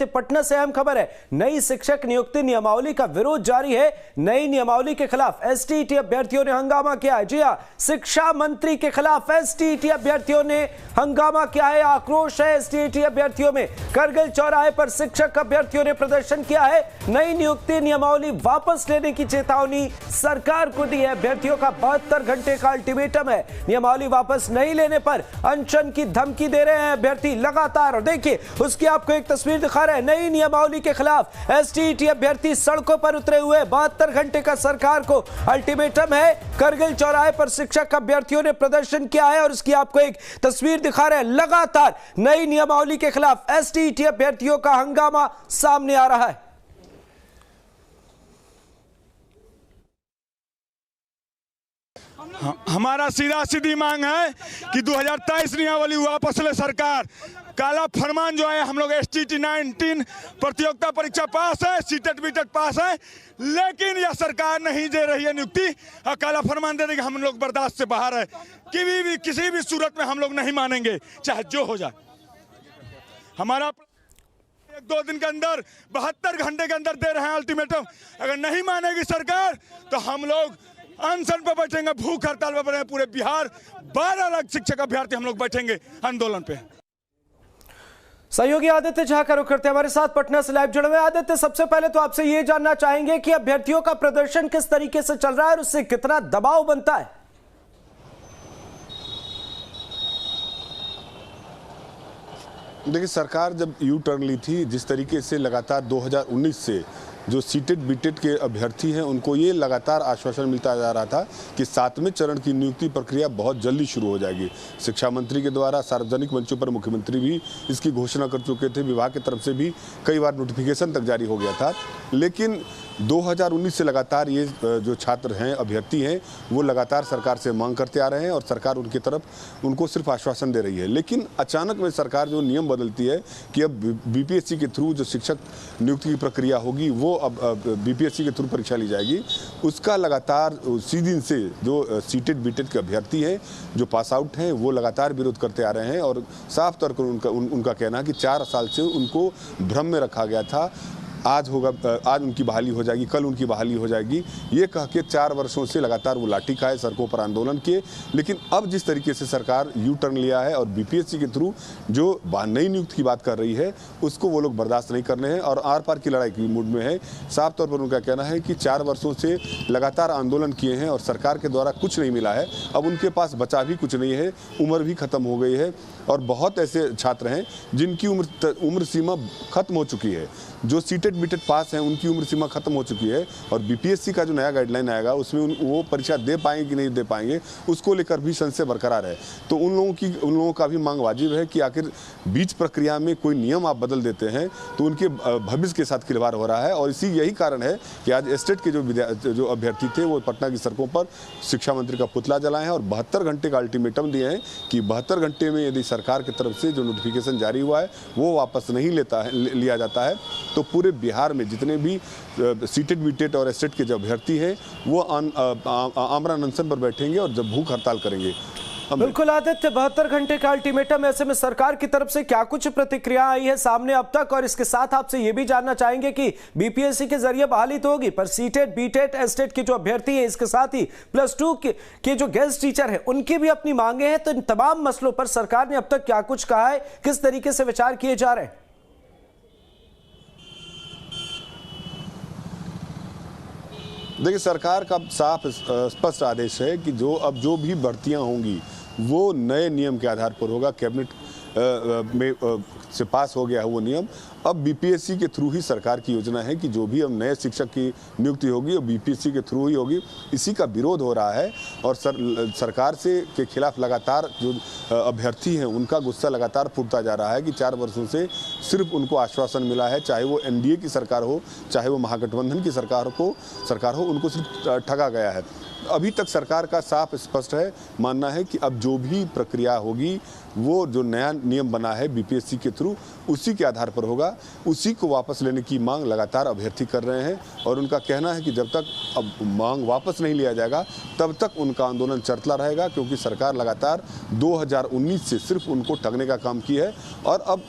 पटना से अहम खबर है। नई शिक्षक नियुक्ति नियमावली का विरोध जारी है। नई नियमावली के खिलाफ एसटीईटी अभ्यर्थियों ने हंगामा किया है। जी हां, शिक्षा मंत्री के खिलाफ एसटीईटी अभ्यर्थियों ने हंगामा किया है। आक्रोश है एसटीईटी अभ्यर्थियों में। करगिल चौराहे पर शिक्षक अभ्यर्थियों ने प्रदर्शन किया है। नई नियुक्ति नियमावली वापस लेने की चेतावनी सरकार को दी है। अभ्यर्थियों का 72 घंटे का अल्टीमेटम है। नियमावली वापस नहीं लेने पर अनशन की धमकी दे रहे हैं अभ्यर्थी लगातार। और देखिए, उसकी आपको एक तस्वीर दिखा रहे हैं। नई नियमावली के खिलाफ एसटीईटी अभ्यर्थी सड़कों पर उतरे हुए। 72 घंटे का सरकार को अल्टीमेटम है। करगिल चौराहे पर शिक्षक अभ्यर्थियों ने प्रदर्शन किया है और इसकी आपको एक तस्वीर दिखा रहे हैं। लगातार नई नियमावली के खिलाफ एसटीईटी अभ्यर्थियों का हंगामा सामने आ रहा है। हमारा सीधा सीधी मांग है कि 2023 नियमावली वापस ले सरकार। काला फरमान जो है, हम लोग एसटीईटी 19 प्रतियोगिता परीक्षा पास है, सीटेट बीटेट पास है, लेकिन यह सरकार नहीं दे रही है नियुक्ति। और काला फरमान दे देगी, हम लोग बर्दाश्त से बाहर है। किसी भी सूरत में हम लोग नहीं मानेंगे, चाहे जो हो जाए। हमारा 1-2 दिन के अंदर 72 घंटे के अंदर दे रहे हैं अल्टीमेटम। अगर नहीं मानेगी सरकार तो हम लोग अनशन पर बैठेंगे, भूख हड़ताल पर बैठेंगे। पूरे बिहार 12 लाख शिक्षक अभ्यर्थी हम लोग बैठेंगे आंदोलन पे। सहयोगी आदित्य झा का रुख करते हैं हमारे साथ पटना से लाइव जुड़े हुए। आदित्य, सबसे पहले तो आपसे ये जानना चाहेंगे कि अभ्यर्थियों का प्रदर्शन किस तरीके से चल रहा है और उससे कितना दबाव बनता है? देखिए, सरकार जब यू टर्न ली थी, जिस तरीके से लगातार 2019 से जो सीटेट बीटेट के अभ्यर्थी हैं उनको ये लगातार आश्वासन मिलता जा रहा था कि 7वें चरण की नियुक्ति प्रक्रिया बहुत जल्दी शुरू हो जाएगी। शिक्षा मंत्री के द्वारा सार्वजनिक मंचों पर मुख्यमंत्री भी इसकी घोषणा कर चुके थे। विभाग की तरफ से भी कई बार नोटिफिकेशन तक जारी हो गया था। लेकिन 2019 से लगातार ये जो छात्र हैं, अभ्यर्थी हैं, वो लगातार सरकार से मांग करते आ रहे हैं और सरकार उनकी तरफ उनको सिर्फ आश्वासन दे रही है। लेकिन अचानक में सरकार जो नियम बदलती है कि अब बीपीएससी के थ्रू जो शिक्षक नियुक्ति की प्रक्रिया होगी वो अब बीपीएससी के थ्रू परीक्षा ली जाएगी। उसका लगातार उसी दिन से जो सीटेट बीटेट के अभ्यर्थी हैं, जो पास आउट हैं, वो लगातार विरोध करते आ रहे हैं। और साफ तौर पर उनका कहना है कि 4 साल से उनको भ्रम में रखा गया था। आज उनकी बहाली हो जाएगी, कल उनकी बहाली हो जाएगी, ये कह के 4 वर्षों से लगातार वो लाठी खाए, सड़कों पर आंदोलन किए। लेकिन अब जिस तरीके से सरकार यू टर्न लिया है और बीपीएससी के थ्रू जो नई नियुक्ति की बात कर रही है, उसको वो लोग बर्दाश्त नहीं करने हैं और आर पार की लड़ाई की मूड में है। साफ तौर पर उनका कहना है कि 4 वर्षों से लगातार आंदोलन किए हैं और सरकार के द्वारा कुछ नहीं मिला है। अब उनके पास बचा भी कुछ नहीं है, उम्र भी खत्म हो गई है और बहुत ऐसे छात्र हैं जिनकी उम्र सीमा खत्म हो चुकी है। जो सीटेट बीटेट पास हैं उनकी उम्र सीमा खत्म हो चुकी है और बीपीएससी का जो नया गाइडलाइन आएगा उसमें वो परीक्षा दे पाएंगे कि नहीं दे पाएंगे, उसको लेकर भी संशय बरकरार है। तो उन लोगों का भी मांग वाजिब है कि आखिर बीच प्रक्रिया में कोई नियम आप बदल देते हैं तो उनके भविष्य के साथ खिलवाड़ हो रहा है। और यही कारण है कि आज एस्टेट के जो अभ्यर्थी थे वो पटना की सड़कों पर शिक्षा मंत्री का पुतला जलाए हैं और 72 घंटे का अल्टीमेटम दिए हैं कि 72 घंटे में यदि सरकार की तरफ से जो नोटिफिकेशन जारी हुआ है वो वापस नहीं लिया जाता है तो पूरे बिहार में जितने भी सीटेट बीटेट और एस्टेट के जो अभ्यर्थी हैं वो आमरण अनशन पर बैठेंगे और जब भूख हड़ताल करेंगे। बिल्कुल आदित्य, 72 घंटे का अल्टीमेटम, ऐसे में सरकार की तरफ से क्या कुछ प्रतिक्रिया आई है सामने अब तक? और इसके साथ आपसे ये भी जानना चाहेंगे कि बीपीएससी के जरिए बहाली तो होगी, पर सीटेट बीटेट एस्टेट के जो अभ्यर्थी है, इसके साथ ही +2 के जो गेस्ट टीचर है, उनकी भी अपनी मांगे हैं। तो इन तमाम मसलों पर सरकार ने अब तक क्या कुछ कहा है, किस तरीके से विचार किए जा रहे हैं? देखिए, सरकार का साफ स्पष्ट आदेश है कि जो भी भर्तियां होंगी वो नए नियम के आधार पर होगा। कैबिनेट में से पास हो गया है वो नियम। अब बीपीएससी के थ्रू ही सरकार की योजना है कि जो भी अब नए शिक्षक की नियुक्ति होगी वो बीपीएससी के थ्रू ही होगी। इसी का विरोध हो रहा है और सरकार के खिलाफ लगातार जो अभ्यर्थी हैं उनका गुस्सा लगातार फूटता जा रहा है कि 4 वर्षों से सिर्फ उनको आश्वासन मिला है, चाहे वो एनडीए की सरकार हो, चाहे वो महागठबंधन की सरकार हो, उनको सिर्फ ठगा गया है। अभी तक सरकार का साफ स्पष्ट है मानना है कि अब जो भी प्रक्रिया होगी वो जो नया नियम बना है बीपीएससी के थ्रू उसी के आधार पर होगा। उसी को वापस लेने की मांग लगातार अभ्यर्थी कर रहे हैं और उनका कहना है कि जब तक अब मांग वापस नहीं लिया जाएगा तब तक उनका आंदोलन चलता रहेगा, क्योंकि सरकार लगातार 2019 से सिर्फ उनको ठगने का काम की है और अब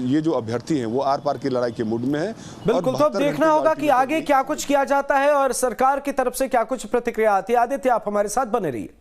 ये जो अभ्यर्थी हैं वो आर पार की लड़ाई के मूड में है। बिल्कुल, तो अब देखना होगा कि आगे क्या कुछ किया जाता है और सरकार की तरफ से क्या कुछ प्रतिक्रिया आती है। आदित्य, आप हमारे साथ बने रहिए।